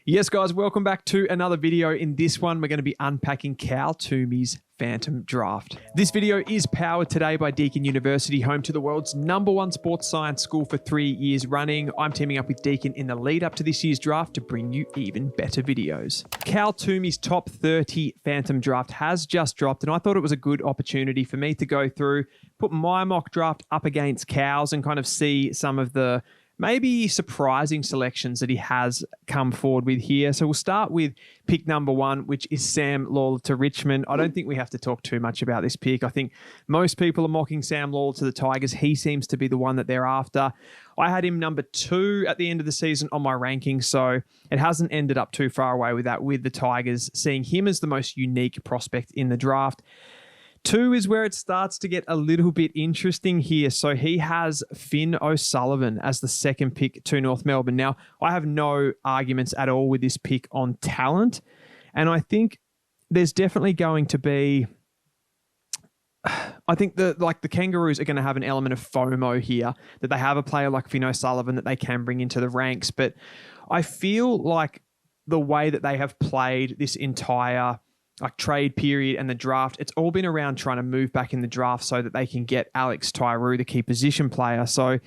Yes, guys, welcome back to another video. In this one, we're going to be unpacking Cal Toomey's Phantom Draft. This video is powered today by Deakin University, home to the world's #1 sports science school for 3 years running. I'm teaming up with Deakin in the lead up to this year's draft to bring you even better videos. Cal Toomey's top 30 Phantom Draft has just dropped, and I thought it was a good opportunity for me to go through, put my mock draft up against Cal's and kind of see some of the maybe surprising selections that he has come forward with here. So we'll start with pick number 1, which is Sam Lawler to Richmond. I don't think we have to talk too much about this pick. I think most people are mocking Sam Lawler to the Tigers. He seems to be the one that they're after. I had him number 2 at the end of the season on my ranking, so it hasn't ended up too far away with that, with the Tigers seeing him as the most unique prospect in the draft. 2 is where it starts to get a little bit interesting here. So he has Finn O'Sullivan as the second pick to North Melbourne. Now, I have no arguments at all with this pick on talent. And I think there's definitely going to be... I think the Kangaroos are going to have an element of FOMO here, that they have a player like Finn O'Sullivan that they can bring into the ranks. But I feel like the way that they have played this entire trade period and the draft, it's all been around trying to move back in the draft so that they can get Alex Tyrou, the key position player. So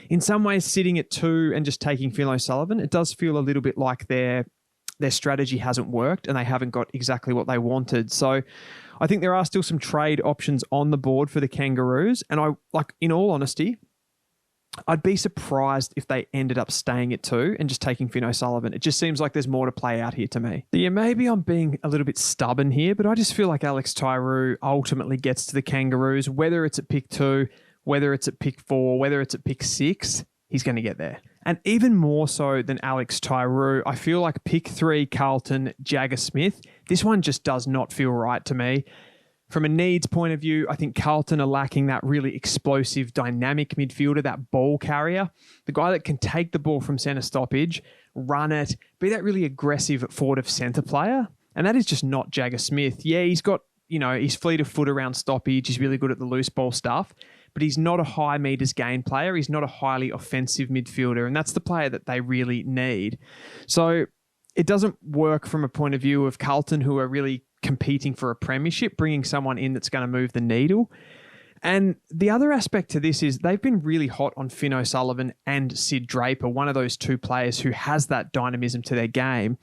in some ways, sitting at 2 and just taking Finn O'Sullivan, it does feel a little bit like their strategy hasn't worked and they haven't got exactly what they wanted. So I think there are still some trade options on the board for the Kangaroos. And in all honesty, I'd be surprised if they ended up staying at 2 and just taking Finn O'Sullivan. It just seems like there's more to play out here to me. So yeah, maybe I'm being a little bit stubborn here, but I just feel like Alex Tyrou ultimately gets to the Kangaroos, whether it's at pick 2, whether it's at pick 4, whether it's at pick 6, he's going to get there. And even more so than Alex Tyrou, I feel like pick 3, Carlton Jagger Smith, this one just does not feel right to me. From a needs point of view, I think Carlton are lacking that really explosive, dynamic midfielder, that ball carrier, the guy that can take the ball from centre stoppage, run it, be that really aggressive forward of centre player. And that is just not Jagger Smith. Yeah, he's got, he's fleet of foot around stoppage. He's really good at the loose ball stuff, but he's not a high meters gain player. He's not a highly offensive midfielder. And that's the player that they really need. So it doesn't work from a point of view of Carlton, who are really competing for a premiership, bringing someone in that's going to move the needle. And the other aspect to this is they've been really hot on Finn O'Sullivan and Sid Draper, one of those 2 players who has that dynamism to their game.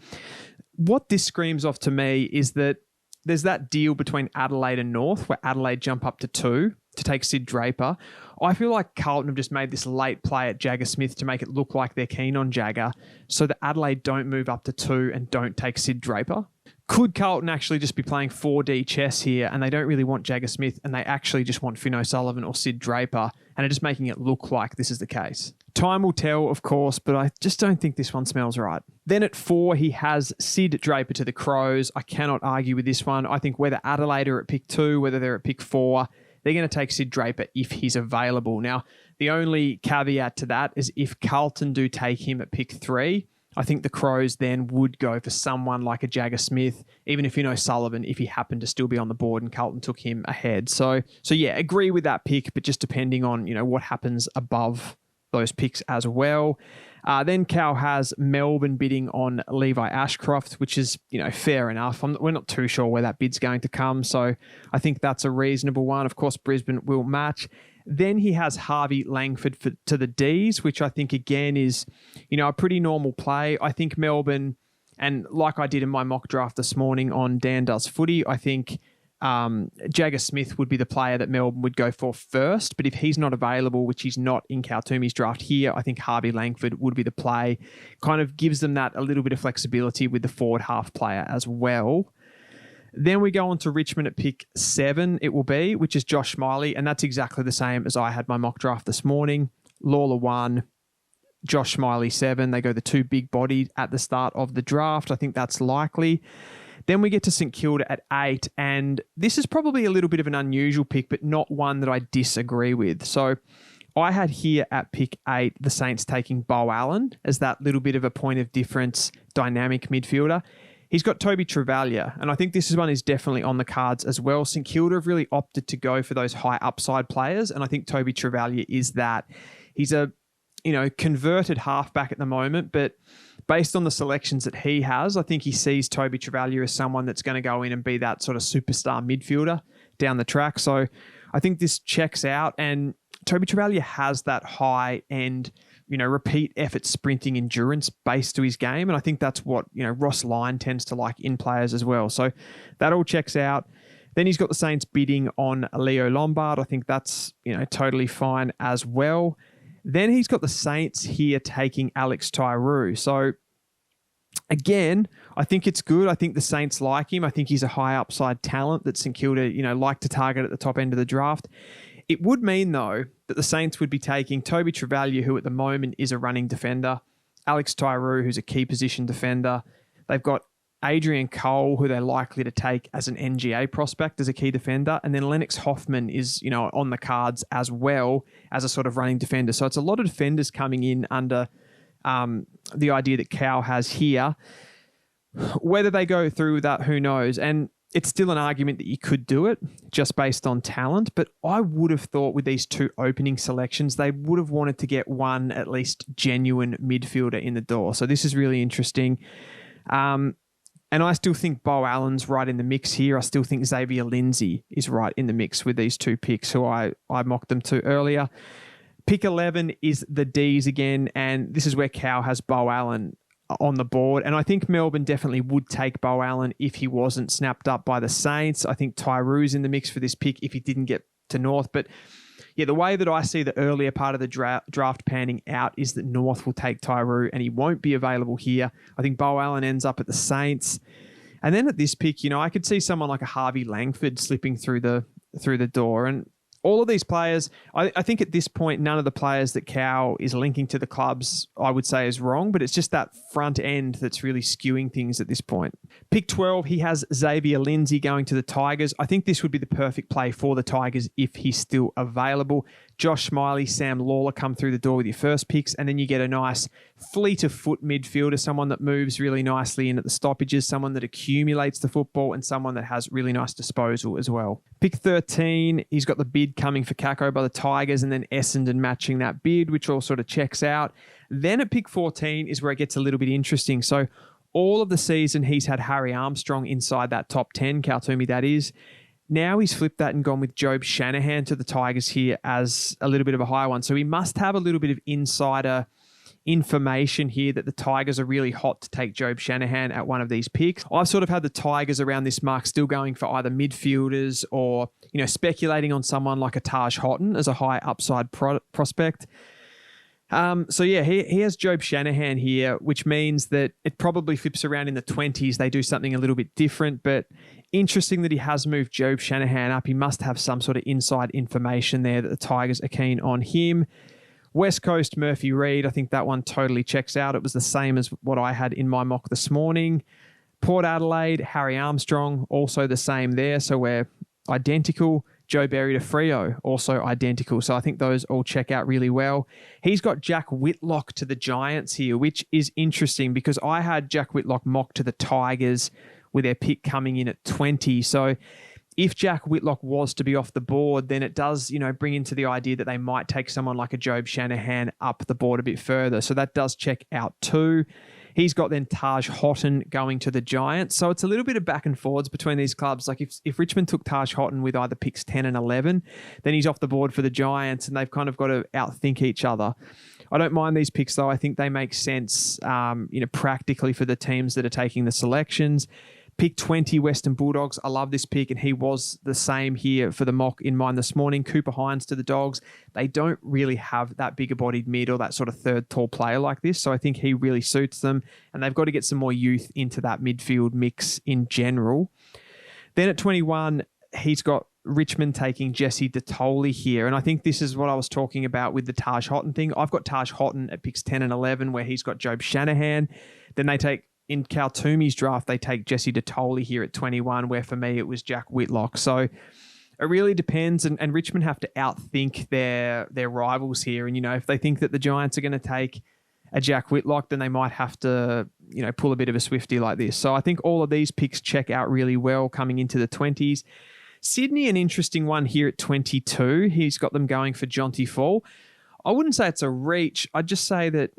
What this screams off to me is that there's that deal between Adelaide and North where Adelaide jump up to 2 to take Sid Draper. I feel like Carlton have just made this late play at Jagger Smith to make it look like they're keen on Jagger so that Adelaide don't move up to 2 and don't take Sid Draper. Could Carlton actually just be playing 4D chess here and they don't really want Jagger Smith and they actually just want Finn O'Sullivan or Sid Draper and are just making it look like this is the case? Time will tell, of course, but I just don't think this one smells right. Then at 4, he has Sid Draper to the Crows. I cannot argue with this one. I think whether Adelaide are at pick 2, whether they're at pick 4, they're going to take Sid Draper if he's available. Now, the only caveat to that is if Carlton do take him at pick 3, I think the Crows then would go for someone like a Jagger Smith, even if O'Sullivan, if he happened to still be on the board and Carlton took him ahead. So yeah, agree with that pick, but just depending on, what happens above those picks as well. Then Cal has Melbourne bidding on Levi Ashcroft, which is, fair enough. We're not too sure where that bid's going to come, so I think that's a reasonable one. Of course, Brisbane will match. Then he has Harvey Langford to the Ds, which I think, again, is, a pretty normal play. I think Melbourne, and like I did in my mock draft this morning on Dan Does Footy, I think Jagger Smith would be the player that Melbourne would go for first. But if he's not available, which he's not in Cal Toomey's draft here, I think Harvey Langford would be the play. Kind of gives them that a little bit of flexibility with the forward half player as well. Then we go on to Richmond at pick 7, it will be, which is Josh Smiley. And that's exactly the same as I had my mock draft this morning. Lawler 1, Josh Smiley 7. They go the 2 big bodied at the start of the draft. I think that's likely. Then we get to St Kilda at 8. And this is probably a little bit of an unusual pick, but not one that I disagree with. So I had here at pick 8, the Saints taking Beau Allen as that little bit of a point of difference dynamic midfielder. He's got Toby Travalia, and I think this one is definitely on the cards as well. St Kilda have really opted to go for those high upside players, and I think Toby Travalia is that. He's a converted halfback at the moment, but based on the selections that he has, I think he sees Toby Travalia as someone that's going to go in and be that sort of superstar midfielder down the track. So I think this checks out, and Toby Travalia has that high-end, repeat effort sprinting endurance base to his game, and I think that's what, Ross Lyon tends to like in players as well. So that all checks out. Then he's got the Saints bidding on Leo Lombard. I think that's, totally fine as well. Then he's got the Saints here taking Alex Tyrou. So again, I think it's good. I think the Saints like him. I think he's a high upside talent that St Kilda, like to target at the top end of the draft. It would mean, though, that the Saints would be taking Toby Travalia, who at the moment is a running defender, Alex Tyrou, who's a key position defender. They've got Adrian Cole, who they're likely to take as an NGA prospect as a key defender. And then Lennox Hoffman is, on the cards as well as a sort of running defender. So it's a lot of defenders coming in under the idea that Cal has here. Whether they go through with that, who knows? And it's still an argument that you could do it just based on talent. But I would have thought with these two opening selections, they would have wanted to get one at least genuine midfielder in the door. So this is really interesting. And I still think Beau Allen's right in the mix here. I still think Xavier Lindsay is right in the mix with these two picks, who I mocked them to earlier. Pick 11 is the D's again, and this is where Cal has Beau Allen on the board. And I think Melbourne definitely would take Beau Allen if he wasn't snapped up by the Saints. I think Tyrou's in the mix for this pick if he didn't get to North. But yeah, the way that I see the earlier part of the draft panning out is that North will take Tyrou and he won't be available here. I think Beau Allen ends up at the Saints. And then at this pick, I could see someone like a Harvey Langford slipping through the door. And all of these players, I think at this point, none of the players that Cal is linking to the clubs, I would say, is wrong, but it's just that front end that's really skewing things at this point. Pick 12, he has Xavier Lindsay going to the Tigers. I think this would be the perfect play for the Tigers if he's still available. Josh Smiley, Sam Lawler come through the door with your first picks, and then you get a nice fleet of foot midfielder, someone that moves really nicely in at the stoppages, someone that accumulates the football, and someone that has really nice disposal as well. Pick 13, he's got the bid coming for Kako by the Tigers, and then Essendon matching that bid, which all sort of checks out. Then at pick 14 is where it gets a little bit interesting. So all of the season, he's had Harry Armstrong inside that top 10, Cal Toomey that is. Now he's flipped that and gone with Jobe Shanahan to the Tigers here as a little bit of a higher one. So he must have a little bit of insider information here that the Tigers are really hot to take Jobe Shanahan at one of these picks. I've sort of had the Tigers around this mark still going for either midfielders or, speculating on someone like a Taj Houghton as a high upside prospect. So yeah, he has Jobe Shanahan here, which means that it probably flips around in the 20s. They do something a little bit different, but interesting that he has moved Jobe Shanahan up. He must have some sort of inside information there that the Tigers are keen on him. West Coast, Murphy Reed, I think that one totally checks out. It was the same as what I had in my mock this morning. Port Adelaide, Harry Armstrong, also the same there. So we're identical. Joe Berry to Freo, also identical. So I think those all check out really well. He's got Jack Whitlock to the Giants here, which is interesting because I had Jack Whitlock mocked to the Tigers with their pick coming in at 20. So if Jack Whitlock was to be off the board, then it does, bring into the idea that they might take someone like a Jobe Shanahan up the board a bit further. So that does check out too. He's got then Taj Houghton going to the Giants. So it's a little bit of back and forwards between these clubs. Like if Richmond took Taj Houghton with either picks 10 and 11, then he's off the board for the Giants and they've kind of got to outthink each other. I don't mind these picks though. I think they make sense, practically for the teams that are taking the selections. Pick 20, Western Bulldogs. I love this pick, and he was the same here for the mock in mine this morning. Cooper Hines to the Dogs. They don't really have that bigger-bodied mid or that sort of third tall player like this, so I think he really suits them, and they've got to get some more youth into that midfield mix in general. Then at 21, he's got Richmond taking Jesse Detoli here, and I think this is what I was talking about with the Taj Houghton thing. I've got Taj Houghton at picks 10 and 11, where he's got Jobe Shanahan. Then they take... In Cal Toomey's draft, they take Jesse Detoli here at 21, where for me it was Jack Whitlock. So it really depends, and Richmond have to outthink their rivals here. And, if they think that the Giants are going to take a Jack Whitlock, then they might have to, pull a bit of a Swiftie like this. So I think all of these picks check out really well coming into the 20s. Sydney, an interesting one here at 22. He's got them going for Jonty Fall. I wouldn't say it's a reach. I'd just say that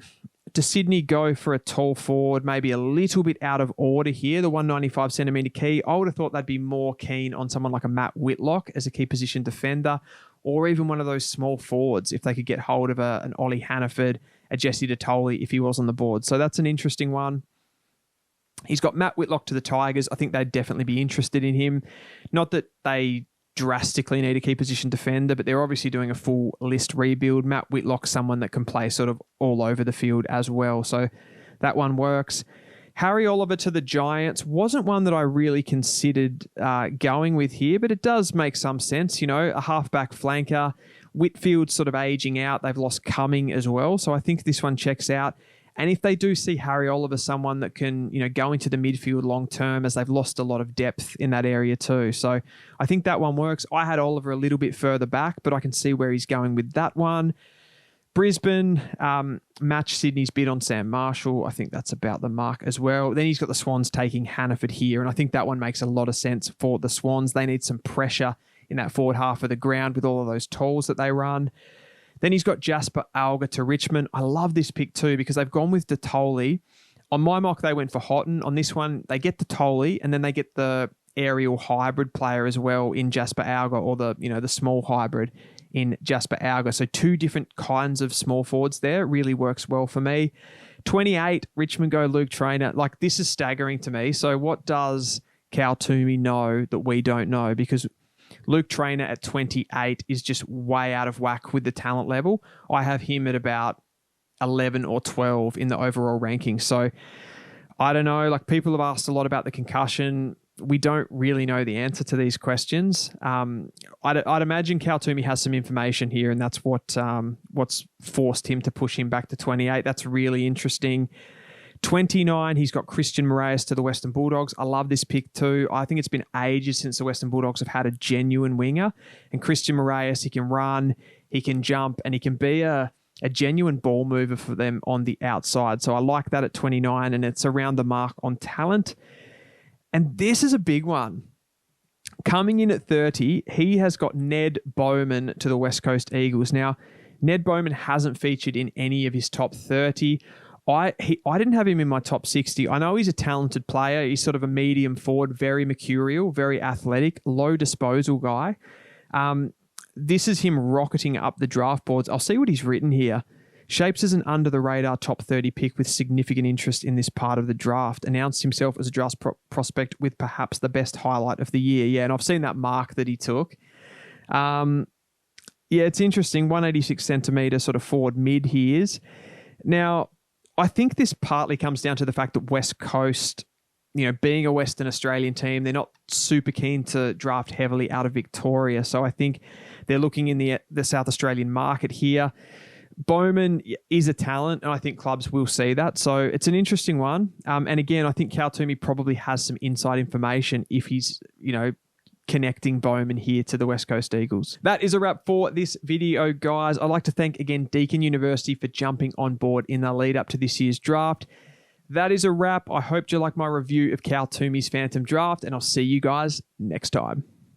Does Sydney go for a tall forward, maybe a little bit out of order here, the 195 centimetre key? I would have thought they'd be more keen on someone like a Matt Whitlock as a key position defender, or even one of those small forwards if they could get hold of an Ollie Hannaford, a Jesse Detoli if he was on the board. So that's an interesting one. He's got Matt Whitlock to the Tigers. I think they'd definitely be interested in him. Not that they drastically need a key position defender, but they're obviously doing a full list rebuild. Matt Whitlock's someone that can play sort of all over the field as well. So that one works. Harry Oliver to the Giants wasn't one that I really considered going with here, but it does make some sense. You know, a halfback flanker. Whitfield's sort of aging out. They've lost Cumming as well. So I think this one checks out. And if they do see Harry Oliver, someone that can, you know, go into the midfield long term, as they've lost a lot of depth in that area too. So I think that one works. I had Oliver a little bit further back, but I can see where he's going with that one. Brisbane match Sydney's bid on Sam Marshall. I think that's about the mark as well. Then he's got the Swans taking Hannaford here, and I think that one makes a lot of sense for the Swans. They need some pressure in that forward half of the ground with all of those tolls that they run. Then he's got Jasper Alga to Richmond. I love this pick too because they've gone with Detoli. On my mock, they went for Houghton. On this one, they get Detoli and then they get the aerial hybrid player as well in Jasper Alga, or the small hybrid in Jasper Alga. So two different kinds of small forwards there. Really works well for me. 28, Richmond go Luke Trainer. Like, this is staggering to me. So what does Cal Toomey know that we don't know? Because Luke Trainer at 28 is just way out of whack with the talent level. I have him at about 11 or 12 in the overall ranking. So I don't know. Like, people have asked a lot about the concussion. We don't really know the answer to these questions. I'd imagine Cal Toomey has some information here, and that's what's forced him to push him back to 28. That's really interesting. 29, he's got Christian Moraes to the Western Bulldogs. I love this pick too. I think it's been ages since the Western Bulldogs have had a genuine winger. And Christian Moraes, he can run, he can jump, and he can be a genuine ball mover for them on the outside. So I like that at 29, and it's around the mark on talent. And this is a big one. Coming in at 30, he has got Ned Bowman to the West Coast Eagles. Now, Ned Bowman hasn't featured in any of his top 30. I didn't have him in my top 60. I know he's a talented player. He's sort of a medium forward, very mercurial, very athletic, low disposal guy. This is him rocketing up the draft boards. I'll see what he's written here. Shapes as an under-the-radar top 30 pick with significant interest in this part of the draft. Announced himself as a draft prospect with perhaps the best highlight of the year. Yeah, and I've seen that mark that he took. Yeah, it's interesting. 186 centimetre sort of forward mid he is. Now, I think this partly comes down to the fact that West Coast, being a Western Australian team, they're not super keen to draft heavily out of Victoria. So I think they're looking in the South Australian market here. Bowman is a talent, and I think clubs will see that. So it's an interesting one. And again, I think Cal Toomey probably has some inside information if he's, connecting Bowman here to the West Coast Eagles. That is a wrap for this video, guys. I'd like to thank again Deakin University for jumping on board in the lead up to this year's draft. That is a wrap. I hope you like my review of Cal Toomey's Phantom Draft, and I'll see you guys next time.